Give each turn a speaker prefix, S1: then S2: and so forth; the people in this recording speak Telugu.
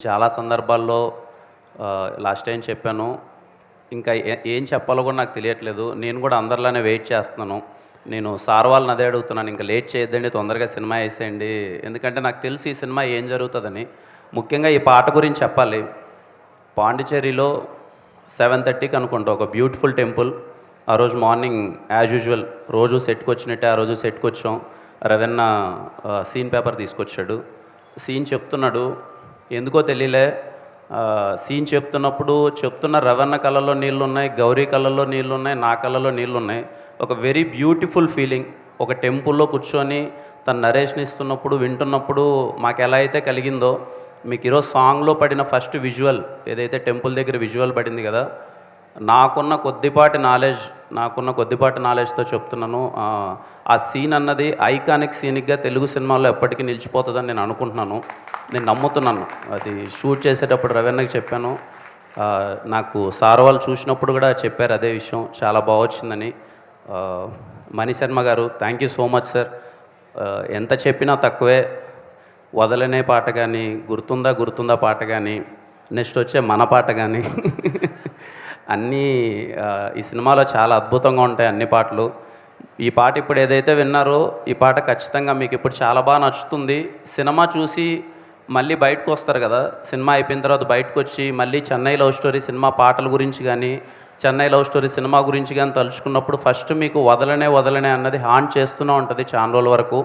S1: చాలా సందర్భాల్లో లాస్ట్ టైం చెప్పాను. ఇంకా ఏం చెప్పాలో కూడా నాకు తెలియట్లేదు. నేను కూడా అందరిలానే వెయిట్ చేస్తున్నాను. నేను సార్ వాళ్ళని అదే అడుగుతున్నాను, ఇంకా లేట్ చేయొద్దండి, తొందరగా సినిమా వేసేయండి. ఎందుకంటే నాకు తెలుసు ఈ సినిమా ఏం జరుగుతుందని. ముఖ్యంగా ఈ పాట గురించి చెప్పాలి. పాండిచేరిలో 7:30కి అనుకుంటా ఒక బ్యూటిఫుల్ టెంపుల్. ఆ రోజు మార్నింగ్ యాజ్ యూజువల్ రోజు సెట్కి వచ్చినట్టే ఆ రోజు సెట్కి వచ్చాం. రవెన్న సీన్ పేపర్ తీసుకొచ్చాడు. సీన్ చెప్తున్నాడు, ఎందుకో తెలియలే. సీన్ చెప్తున్నప్పుడు చెప్తున్న రవణ కళ్ళలో నీళ్ళు ఉన్నాయి, గౌరీ కళ్ళలో నీళ్ళు ఉన్నాయి, నా కళ్ళలో నీళ్ళు ఉన్నాయి. ఒక వెరీ బ్యూటిఫుల్ ఫీలింగ్. ఒక టెంపుల్లో కూర్చొని తన నరేషన్ ఇస్తున్నప్పుడు వింటున్నప్పుడు మాకు ఎలా అయితే కలిగిందో, మీకు ఈరోజు సాంగ్లో పడిన ఫస్ట్ విజువల్ ఏదైతే టెంపుల్ దగ్గర విజువల్ పడింది కదా, నాకున్న కొద్దిపాటి నాలెడ్జ్తో చెప్తున్నాను. ఆ సీన్ అన్నది ఐకానిక్ సీనిక్గా తెలుగు సినిమాలో ఎప్పటికీ నిలిచిపోతుందని నేను అనుకుంటున్నాను, నేను నమ్ముతున్నాను. అది షూట్ చేసేటప్పుడు రవీణకి చెప్పాను. నాకు సార్ వాళ్ళు చూసినప్పుడు కూడా చెప్పారు అదే విషయం, చాలా బాగా వచ్చిందని. మణిశర్మ గారు, thank you so much sir. ఎంత చెప్పినా తక్కువే. వదలనే పాట కానీ, గుర్తుందా పాట కానీ, నెక్స్ట్ వచ్చే మన పాట కానీ అన్నీ ఈ సినిమాలో చాలా అద్భుతంగా ఉంటాయి అన్ని పాటలు. ఈ పాట ఇప్పుడు ఏదైతే విన్నారో ఈ పాట ఖచ్చితంగా మీకు ఇప్పుడు చాలా బాగా నచ్చుతుంది. సినిమా చూసి మళ్ళీ బయటకు వస్తారు కదా, సినిమా అయిపోయిన తర్వాత బయటకు వచ్చి మళ్ళీ చెన్నై లవ్ స్టోరీ సినిమా పాటల గురించి కానీ, చెన్నై లవ్ స్టోరీ సినిమా గురించి కానీ తలుచుకున్నప్పుడు ఫస్ట్ మీకు వదలనే అన్నది హాంట్ చేస్తూనే ఉంటుంది చాలా రోజుల వరకు.